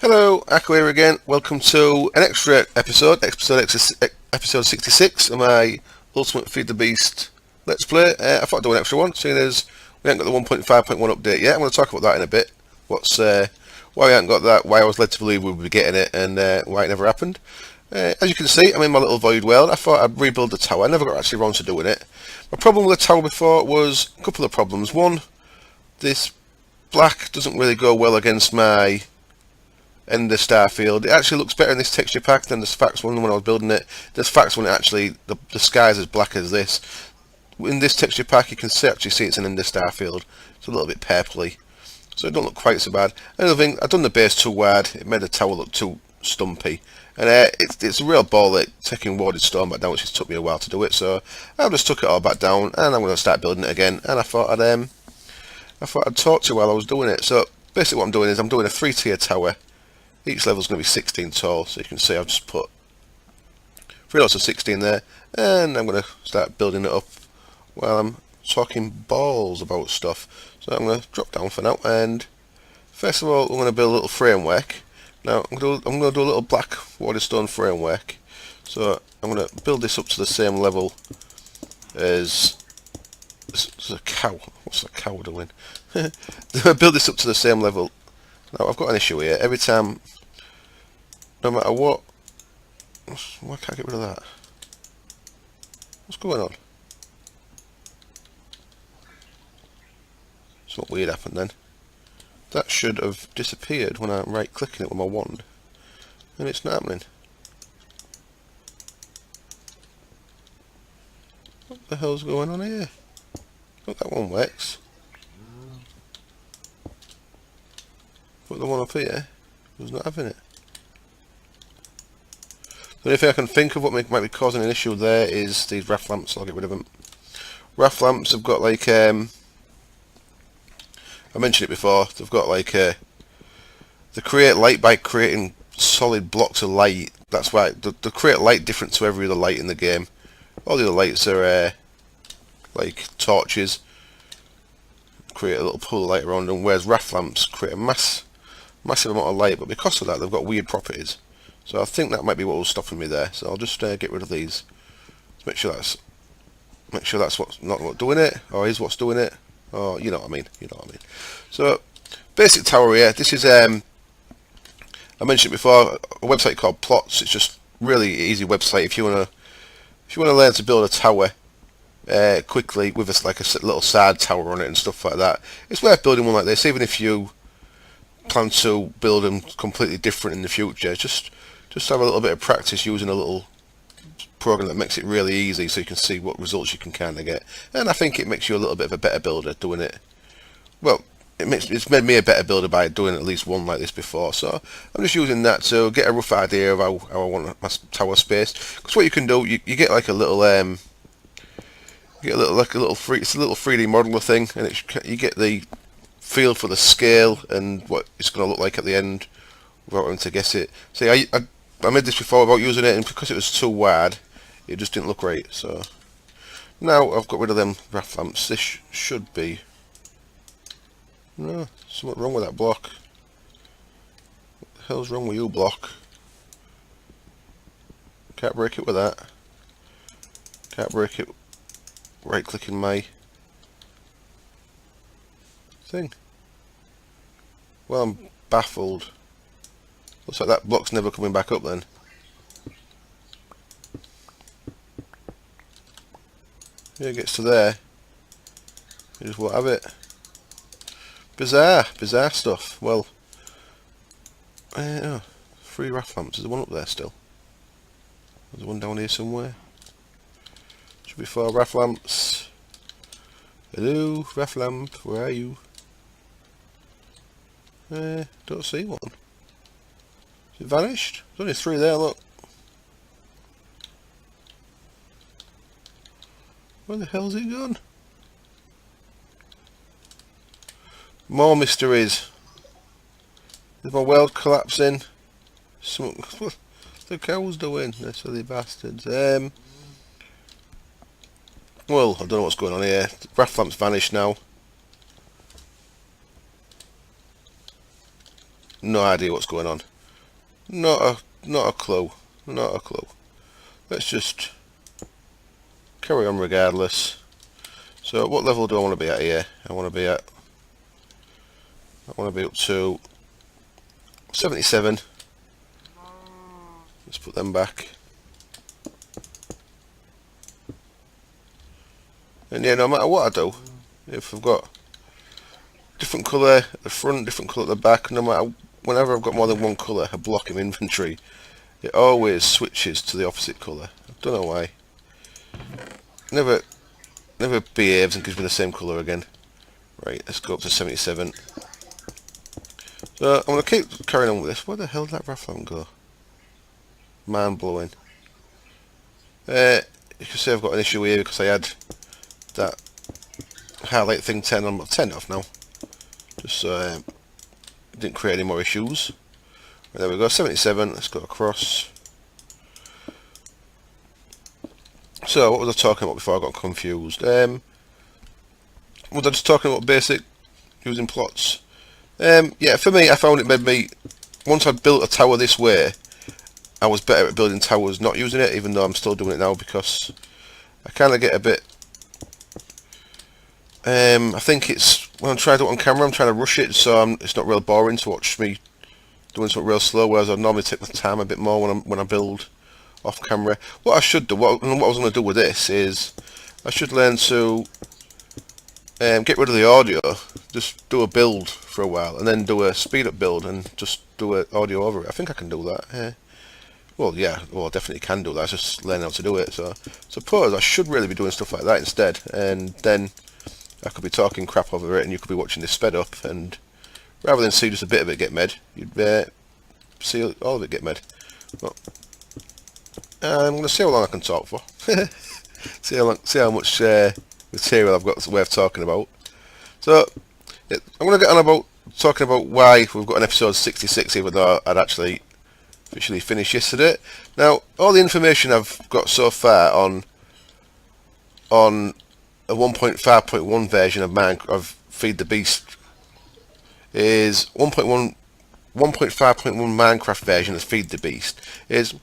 Hello, Akko here again. Welcome to an extra episode 66 of my Ultimate Feed the Beast Let's Play. I thought I'd do an extra one, seeing as we haven't got the 1.5.1 update yet. I'm going to talk about that in a bit. Why we haven't got that, why I was led to believe we would be getting it, and why it never happened. As you can see, I'm in my little void world. I thought I'd rebuild the tower. I never got actually around to doing it. My problem with the tower before was a couple of problems. One, this black doesn't really go well against my Ender Starfield. It actually looks better in this texture pack than the sphax one when I was building it. The sphax one, actually, the sky's as black as this. In this texture pack, you can actually see it's an Ender Starfield. It's a little bit purpley, so it don't look quite so bad. Another thing, I've done the base too wide. It made the tower look too stumpy. And it's a real ball at taking warded stone back down, which has took me a while to do it. So I just took it all back down, and I'm going to start building it again. And I thought I'd talk to you while I was doing it. So basically, what I'm doing is I'm doing a 3-tier tower. Each level is going to be 16 tall, so you can see I've just put 3 lots of 16 there, and I'm going to start building it up while I'm talking balls about stuff. So I'm going to drop down for now, and first of all, I'm going to build a little framework. Now I'm going to do a little black warded stone framework. So I'm going to build this up to the same level as a cow. What's a cow doing? Build this up to the same level. Now I've got an issue here. Every time, no matter what, why can't I get rid of that? What's going on? Something weird happened then. That should have disappeared when I right clicking it with my wand, and it's not happening. What the hell's going on here? Look, that one works. But the one up here was not having it. The only thing I can think of what might be causing an issue there is these RAF lamps. I'll get rid of them. RAF lamps have got like I mentioned it before. They've got like they create light by creating solid blocks of light. That's why they create light different to every other light in the game. All the other lights are like torches, create a little pool of light around them, whereas RAF lamps create a massive amount of light, but because of that they've got weird properties. So I think that might be what was stopping me there. So I'll just get rid of these. Make sure that's what's not doing it, or is what's doing it, or you know what I mean. You know what I mean. So basic tower here. This is I mentioned it before, a website called Plots. It's just really easy website if you wanna learn to build a tower quickly with a little side tower on it and stuff like that. It's worth building one like this, even if you plan to build them completely different in the future. Just have a little bit of practice using a little program that makes it really easy, so you can see what results you can kind of get. And I think it makes you a little bit of a better builder doing it. Well, it's made me a better builder by doing at least one like this before. So I'm just using that to get a rough idea of how I want my tower space. Because what you can do, you get like a little it's a little 3D modeler thing, and you get the feel for the scale and what it's going to look like at the end without having to guess it. See, I made this before without using it, and because it was too wide, it just didn't look right. So now I've got rid of them RAF lamps. This should be... No, something wrong with that block. What the hell's wrong with you, block? Can't break it with that. Can't break it right clicking my thing. Well, I'm baffled. Looks like that block's never coming back up then. Here it gets to there. You just won't have it. Bizarre stuff. Well, 3 RAF lamps. There's one up there still. There's one down here somewhere. Should be 4 RAF lamps. Hello, RAF lamp, where are you? Don't see one. Is it vanished? There's only 3 there, look. Where the hell's it gone? More mysteries. Is my world collapsing? What the cow's doing? They're silly bastards. Well, I don't know what's going on here. The RAF lamp's vanished now. no idea what's going on. Not a clue. Not a clue. Let's just carry on regardless. So what level do I want to be at here? I want to be up to 77. Let's put them back. And yeah, no matter what I do, if I've got different colour at the front, different colour at the back, no matter, whenever I've got more than one colour, a block in inventory, it always switches to the opposite colour. I don't know why. Never behaves and gives me the same colour again. Right, let's go up to 77. So I'm going to keep carrying on with this. Where the hell did that Rathlam go? Mind blowing. You can say I've got an issue here because I had that highlight thing turned on. I've turned it off now. Just so it didn't create any more issues. There we go, 77. Let's go across. So what was I talking about before I got confused? Was I just talking about basic using plots? Yeah, for me, I found it made me, once I'd built a tower this way, I was better at building towers not using it, even though I'm still doing it now, because I kind of get a bit, I think it's, when I'm trying to do it on camera, I'm trying to rush it, so it's not real boring to watch me doing something real slow, whereas I normally take the time a bit more when I build off camera. What I should do, what I was going to do with this is, I should learn to get rid of the audio, just do a build for a while, and then do a speed up build and just do an audio over it. I think I can do that. Well, yeah, well, I definitely can do that. I just learn how to do it. So, suppose I should really be doing stuff like that instead, and then I could be talking crap over it, and you could be watching this sped up, and rather than see just a bit of it get made, you'd see all of it get made. Well, I'm going to see how long I can talk for. see how much material I've got way of talking about. So I'm going to get on about talking about why we've got an episode 66, even though I'd actually officially finished yesterday. Now, all the information I've got so far on a 1.5.1 version of Feed the Beast is 1.5.1 Minecraft version of Feed the Beast is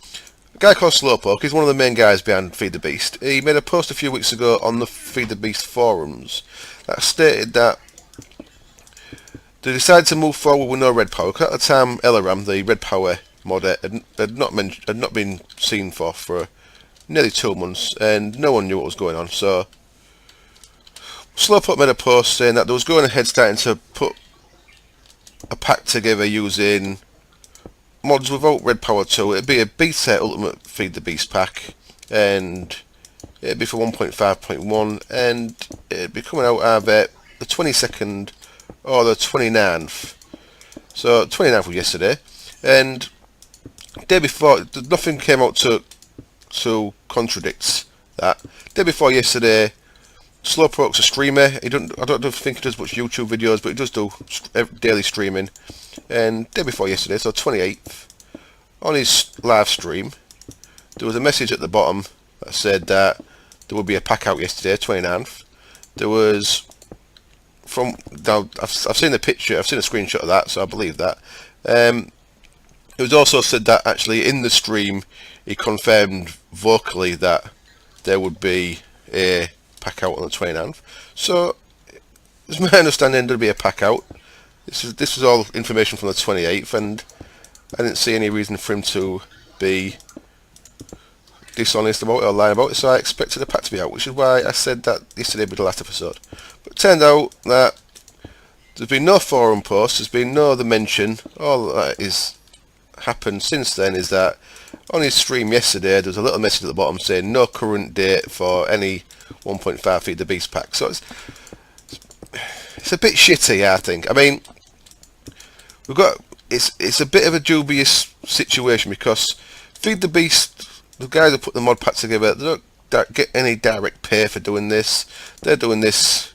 a guy called Slowpoke. He's one of the main guys behind Feed the Beast. He made a post a few weeks ago on the Feed the Beast forums that stated that they decided to move forward with no red power. At the time, Elaram, the red power modder, had not been seen for nearly 2 months, and no one knew what was going on. So Slowpoke made a post saying that they was going ahead starting to put a pack together using mods without red power 2. It'd be a beta ultimate Feed the Beast pack, and it'd be for 1.5.1, and it'd be coming out either the 22nd or the 29th. So 29th was yesterday, and day before, nothing came out to contradict that. Day before yesterday, Slowpoke's a streamer. I don't think he does much YouTube videos, but he does do daily streaming. And day before yesterday, so 28th, on his live stream, there was a message at the bottom that said that there would be a pack out yesterday, 29th. There was I've seen the picture, I've seen a screenshot of that, so I believe that. It was also said that actually in the stream he confirmed vocally that there would be a pack out on the 29th. So it's my understanding there'd be a pack out. This is all information from the 28th, and I didn't see any reason for him to be dishonest about it or lying about it, so I expected the pack to be out, which is why I said that yesterday would be the last episode. But it turned out that there's been no forum posts, there's been no other mention. All that is happened since then is that on his stream yesterday there was a little message at the bottom saying no current date for any 1.5 Feed the Beast pack. So it's a bit shitty, I think. I mean, it's a bit of a dubious situation because Feed the Beast, the guys that put the mod pack together, they don't get any direct pay for doing this. They're doing this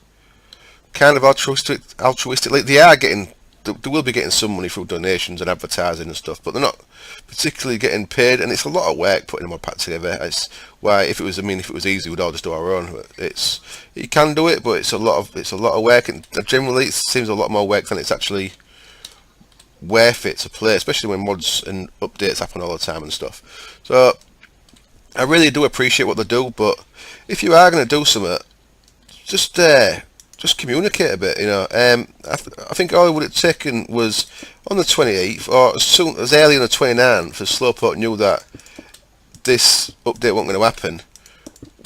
kind of altruistically. They will be getting some money through donations and advertising and stuff, but they're not particularly getting paid, and it's a lot of work putting a mod pack together. It's why if it was easy, we'd all just do our own. You can do it, but it's a lot of work, and generally it seems a lot more work than it's actually worth it to play, especially when mods and updates happen all the time and stuff. So I really do appreciate what they do, but if you are going to do something, just communicate a bit, you know. I think all it would have taken was on the 28th, or as early on the 29th, for Slowpoke knew that this update wasn't going to happen,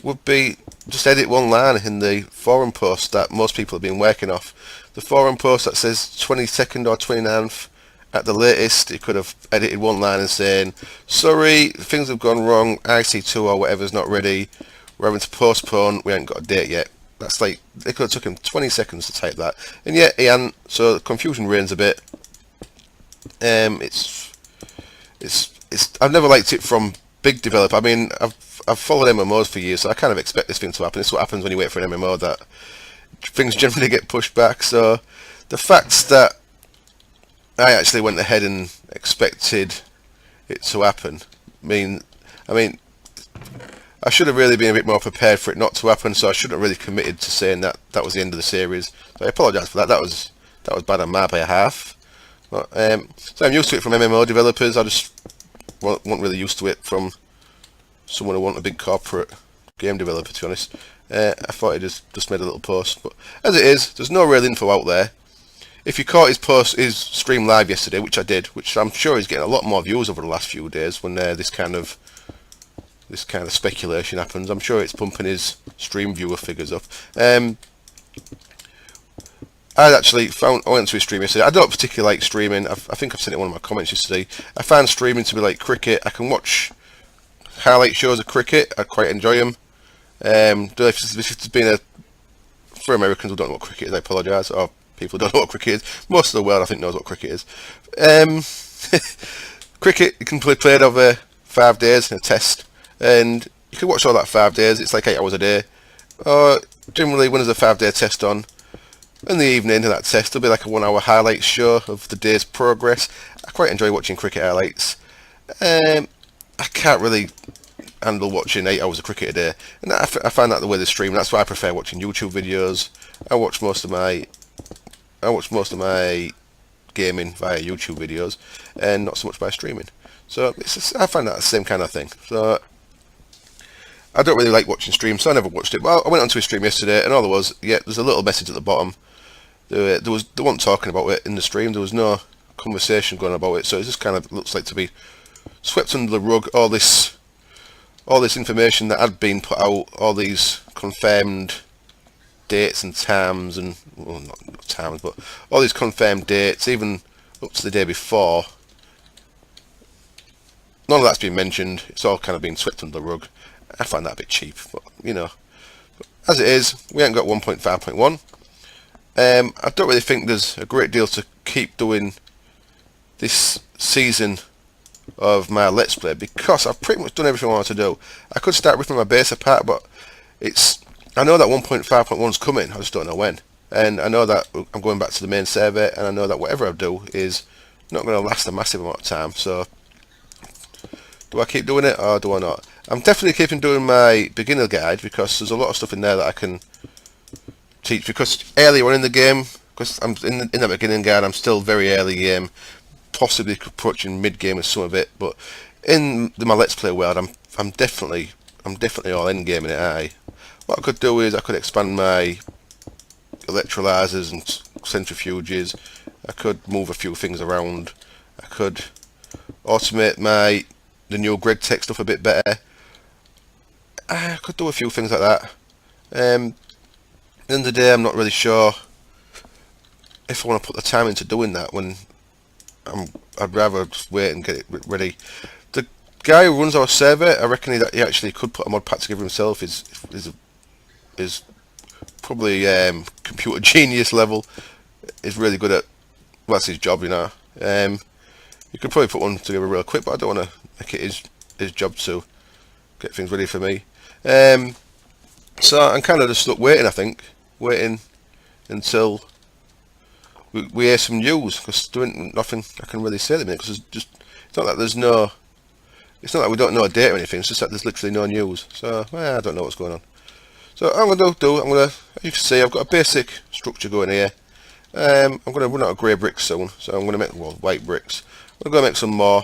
would be just edit one line in the forum post that most people have been working off. The forum post that says 22nd or 29th at the latest, it could have edited one line and saying, sorry, things have gone wrong, IC2 or whatever's not ready, we're having to postpone, we ain't got a date yet. That's like, it could have took him 20 seconds to type that, and yet he hadn't, so the confusion reigns a bit. I've never liked it from big developer. I mean, I've followed MMOs for years, so I kind of expect this thing to happen. It's what happens when you wait for an MMO, that things generally get pushed back. So the fact that I actually went ahead and expected it to happen, I mean, I should have really been a bit more prepared for it not to happen. So I shouldn't have really committed to saying that that was the end of the series. So I apologise for that. That was bad on my behalf. But, so I'm used to it from MMO developers. I just wasn't really used to it from someone who wasn't a big corporate game developer, to be honest. I thought he just made a little post, but as it is, there's no real info out there. If you caught his stream live yesterday, which I did, which I'm sure he's getting a lot more views over the last few days when this kind of speculation happens. I'm sure it's pumping his stream viewer figures up. I went to his stream yesterday. I don't particularly like streaming. I think I've said it in one of my comments yesterday. I find streaming to be like cricket. I can watch highlight shows of cricket. I quite enjoy them. This has been for Americans who don't know what cricket is, I apologise, or people who don't know what cricket is. Most of the world, I think, knows what cricket is. Cricket, you can play played over 5 days in a test, and you can watch all that 5 days. It's like 8 hours a day. Or generally, when there's a 5-day test on, in the evening of that test, there'll be like a 1-hour highlights show of the day's progress. I quite enjoy watching cricket highlights. I can't really handle watching 8 hours of cricket a day, and I find that the way they stream. That's why I prefer watching YouTube videos. I watch most of my gaming via YouTube videos, and not so much by streaming. So I find that the same kind of thing. So I don't really like watching streams, so I never watched it. But I went onto his stream yesterday, and all there was, there's a little message at the bottom. They weren't talking about it in the stream. There was no conversation going about it, so it just kind of looks like to be swept under the rug. All this information that had been put out, all these confirmed dates and times, and well, not times, but all these confirmed dates, even up to the day before. None of that's been mentioned. It's all kind of been swept under the rug. I find that a bit cheap, but you know, as it is, we ain't got 1.5.1. I don't really think there's a great deal to keep doing this season of my Let's Play, because I've pretty much done everything I wanted to do. I could start ripping my base apart, but I know that 1.5.1 is coming, I just don't know when. And I know that I'm going back to the main server, and I know that whatever I do is not going to last a massive amount of time. So do I keep doing it, or do I not? I'm definitely keeping doing my beginner guide, because there's a lot of stuff in there that I can teach, because earlier on in the game, because I'm in the beginning guide, I'm still very early game, possibly approaching mid game with some of it, but in my Let's Play world, I'm definitely all end gaming it. What I could do is I could expand my electrolyzers and centrifuges. I could move a few things around. I could automate the new grid tech stuff a bit better. I could do a few things like that. At the end of the day, I'm not really sure if I want to put the time into doing that when I'd rather just wait and get it ready. The guy who runs our server, I reckon he actually could put a mod pack together himself. Is probably computer genius level. Is really good at, well, that's his job, you know. You could probably put one together real quick, but I don't want to make it his job to get things ready for me. So I'm kind of just waiting. I think waiting until we hear some news, because doing nothing I can really say at the minute, because it's not that there's no, it's not that we don't know a date or anything. It's just that there's literally no news. So I don't know what's going on. So I'm gonna as you can see, I've got a basic structure going here. I'm going to run out of grey bricks soon, so I'm going to make, well, white bricks. I'm going to go make some more.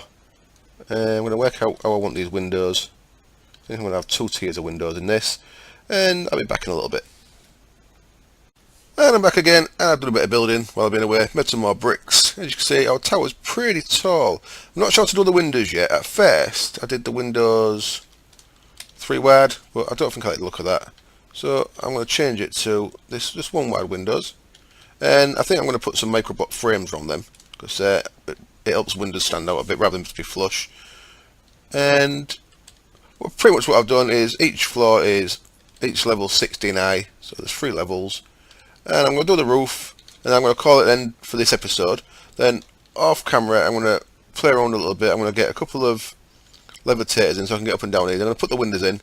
I'm going to work out how I want these windows. I think I'm going to have 2 tiers of windows in this, and I'll be back in a little bit. And I'm back again, and I've done a bit of building while I've been away, made some more bricks. As you can see, our tower's pretty tall. I'm not sure how to do the windows yet. At first, I did the windows 3 wide, but I don't think I like the look of that. So I'm going to change it to this, just 1 wide windows. And I think I'm going to put some microblock frames on them, because it helps windows stand out a bit rather than just be flush. And pretty much what I've done is each floor is each level 16 high, so there's 3 levels. And I'm going to do the roof, and I'm going to call it then for this episode. Then off camera I'm going to play around a little bit. I'm going to get a couple of levitators in so I can get up and down here. Then I'm going to put the windows in,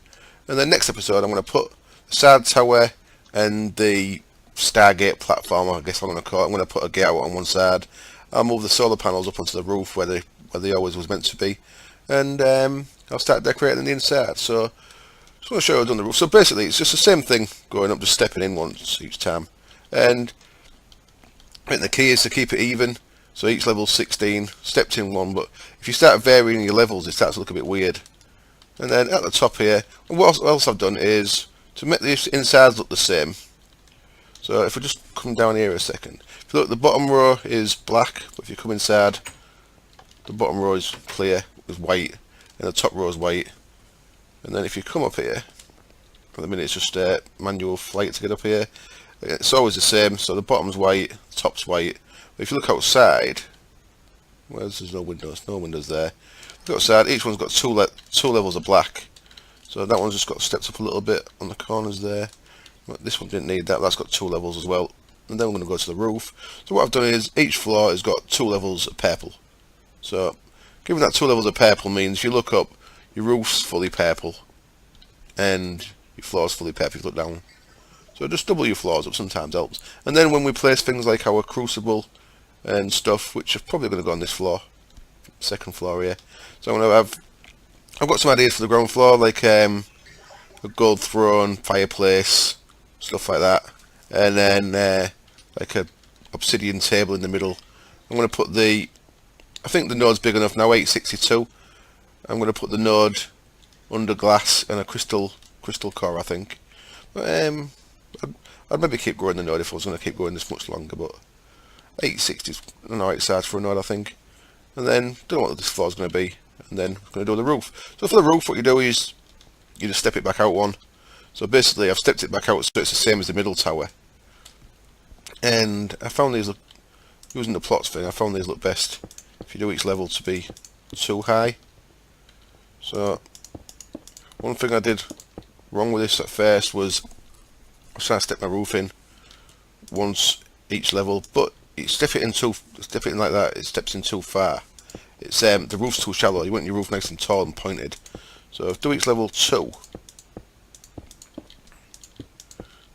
and then next episode I'm going to put the side tower and the Stargate platform, I guess I'm going to call it. I'm going to put a gate out on one side. I'll move the solar panels up onto the roof where they always was meant to be, and I'll start decorating the inside. So just want to show you how I've done the roof. So basically it's just the same thing going up, just stepping in once each time. And I think the key is to keep it even, so each level 16 stepped in 1, but if you start varying your levels it starts to look a bit weird. And then at the top here, what else I've done is to make the insides look the same. So if we just come down here a second, if you look, the bottom row is black, but if you come inside, the bottom row is clear, is white, and the top row is white. And then if you come up here, at the minute it's just manual flight to get up here. It's always the same, so the bottom's white, the top's white. But if you look outside, well, there's no windows there. Look outside, each one's got 2 levels of black. So that one's just got steps up a little bit on the corners there. But this one didn't need that, that's got 2 levels as well. And then we're going to go to the roof. So what I've done is, each floor has got 2 levels of purple. So, given that 2 levels of purple means you look up, your roof's fully purple, and your floor's fully purple if you look down. So just double your floors up sometimes helps. And then when we place things like our crucible and stuff, which are probably going to go on this floor, second floor here. So I've got some ideas for the ground floor, like a gold throne, fireplace, stuff like that. And then like a obsidian table in the middle. I'm going to put I think the node's big enough now, 862. I'm going to put the node under glass and a crystal core, I think. But, I'd maybe keep growing the node if I was going to keep going this much longer, but 860 is an alright size for a node, I think. And then, don't know what this floor is going to be, and then we're going to do the roof. So for the roof, what you do is, you just step it back out 1. So basically, I've stepped it back out so it's the same as the middle tower. And I found these, using the plots thing, I found these look best if you do each level to be 2 high. So, one thing I did wrong with this at first was I was trying to step my roof in once each level, but you step it in like that, it steps in too far. It's the roof's too shallow. You want your roof nice and tall and pointed. So do each level 2.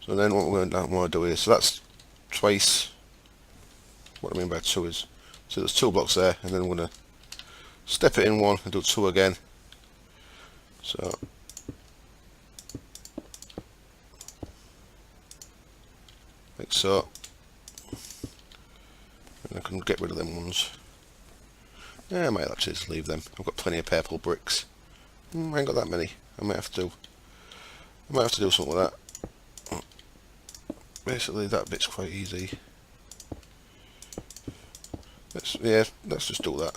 So then what we're going to want to do is, so that's twice. What I mean by 2 is, so there's 2 blocks there, and then I'm going to step it in 1 and do 2 again. So like so, and I can get rid of them ones. Yeah, I might actually just leave them. I've got plenty of purple bricks. I ain't got that many. I might have to do something with that. Basically, that bit's quite easy. Let's just do that.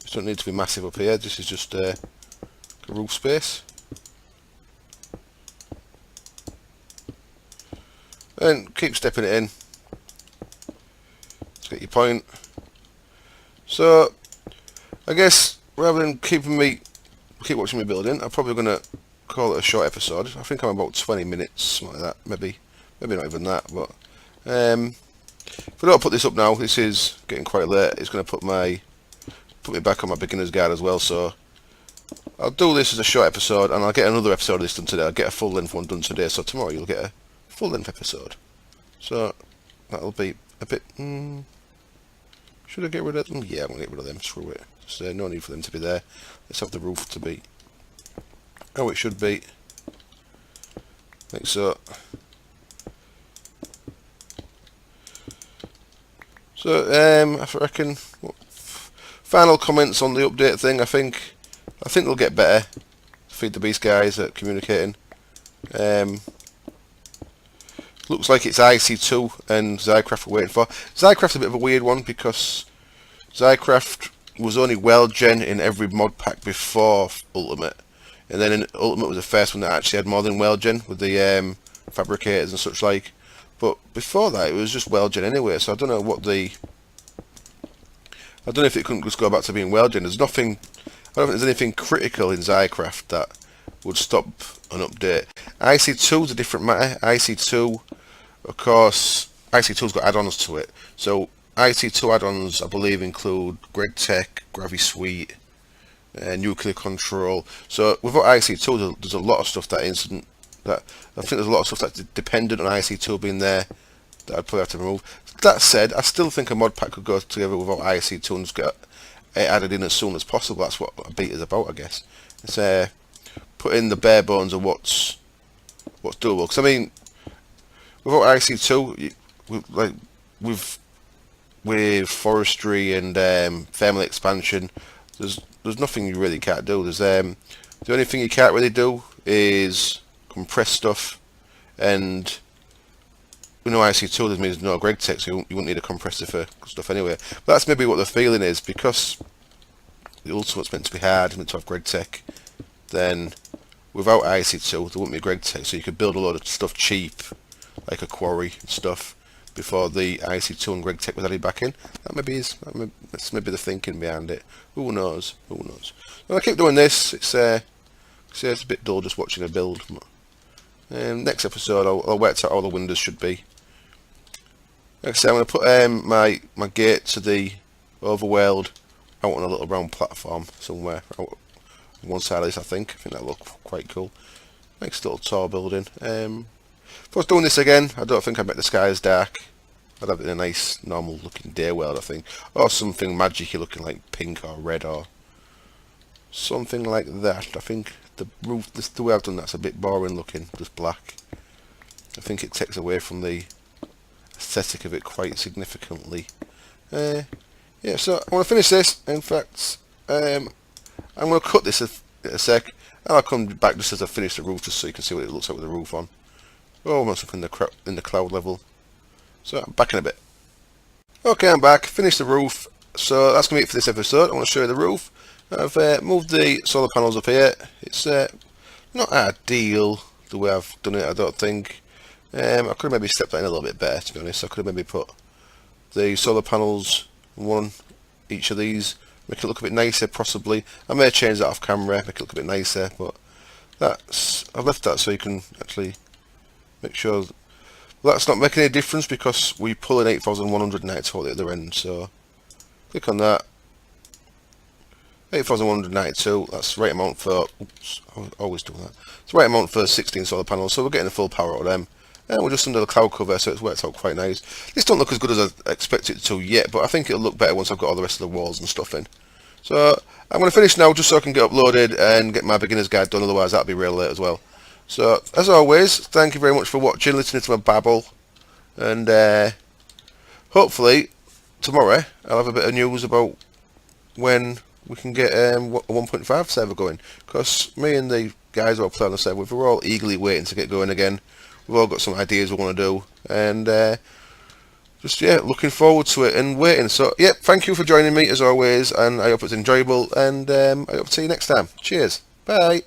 This don't need to be massive up here. This is just a roof space. And keep stepping it in. Let's get your point. So, I guess rather than keep watching me building, I'm probably going to call it a short episode. I think I'm about 20 minutes, something like that. Maybe not even that. But if I don't put this up now, this is getting quite late. It's going to put me back on my beginner's guide as well. So I'll do this as a short episode, and I'll get another episode of this done today. I'll get a full length one done today. So tomorrow you'll get a full length episode. So that'll be a bit. Should I get rid of them? Yeah, I'm going to get rid of them. Screw it. Just, no need for them to be there. Let's have the roof to be how it should be. like so. So I reckon final comments on the update thing. I think they'll get better. Feed the Beast guys at communicating. Looks like it's IC2 and Zycraft we're waiting for. Zycraft's a bit of a weird one because Zycraft was only Weld Gen in every mod pack before Ultimate, and then in Ultimate was the first one that actually had more than Weld Gen with the fabricators and such like. But before that, it was just Weld Gen anyway. So I don't know what I don't know if it couldn't just go back to being Weld Gen. There's nothing. I don't think there's anything critical in Zycraft that would stop an update. IC2 is a different matter. IC2, of course, IC2's got add-ons to it. So IC2 add-ons, I believe, include GregTech, GraviSuite, nuclear control. So without IC2, there's a lot of stuff that I think there's a lot of stuff that's dependent on IC2 being there that I'd probably have to remove. That said, I still think a mod pack could go together without IC2 and just get it added in as soon as possible. That's what a beta's about, I guess. It's put in the bare bones of what's doable. Because I mean, without IC2, with forestry and thermal expansion, there's nothing you really can't do. There's the only thing you can't really do is compress stuff, and we know IC2 means there's no GregTech, so you wouldn't need a compressor for stuff anyway. But that's maybe what the feeling is, because the Ultimate's meant to be hard, meant to have GregTech. Then without IC2 there wouldn't be a GregTech, so you could build a lot of stuff cheap, like a quarry and stuff, before the IC2 and GregTech was added back in. That's maybe the thinking behind it. Who knows? Who knows? Well, I keep doing this. It's a bit dull just watching a build. Next episode I'll work out how the windows should be. Like I said, I'm going to put my gate to the overworld out on a little round platform somewhere out on one side of this. I think that'll look quite cool. Nice little tall building. If I was doing this again, I don't think I'd make the skies dark. I'd have it in a nice normal looking day world, I think, or something magicy looking like pink or red or something like that. I think the roof, the way I've done that's a bit boring looking, just black. I think it takes away from the aesthetic of it quite significantly. Yeah, so I want to finish this. In fact, I'm going to cut this a sec, and I'll come back just as I finish the roof, just so you can see what it looks like with the roof on. Almost up in the cloud level. So I'm back in a bit. Okay, I'm back. Finished the roof. So that's going to be it for this episode. I want to show you the roof. I've moved the solar panels up here. It's not ideal the way I've done it, I don't think. I could have maybe stepped that in a little bit better, to be honest. I could have maybe put the solar panels one each of these, make it look a bit nicer possibly. I may change that off camera, make it look a bit nicer, but I've left that so you can actually make sure. Well, that's not making any difference because we pull in 8192 at the other end, so click on that. 8192, that's the right amount for, oops, I always do that. It's the right amount for 16 solar panels, so we're getting the full power out of them. And we're just under the cloud cover, so it's worked out quite nice. This don't look as good as I expect it to yet, but I think it'll look better once I've got all the rest of the walls and stuff in. So I'm going to finish now just so I can get uploaded and get my beginner's guide done, otherwise that'll be real late as well. So as always, thank you very much for watching, listening to my babble, and hopefully tomorrow I'll have a bit of news about when we can get a 1.5 server going, because me and the guys who are playing on the server, we're all eagerly waiting to get going again. We've all got some ideas we want to do, and just looking forward to it and waiting. So thank you for joining me as always, and I hope it's enjoyable, and I hope to see you next time. Cheers, bye.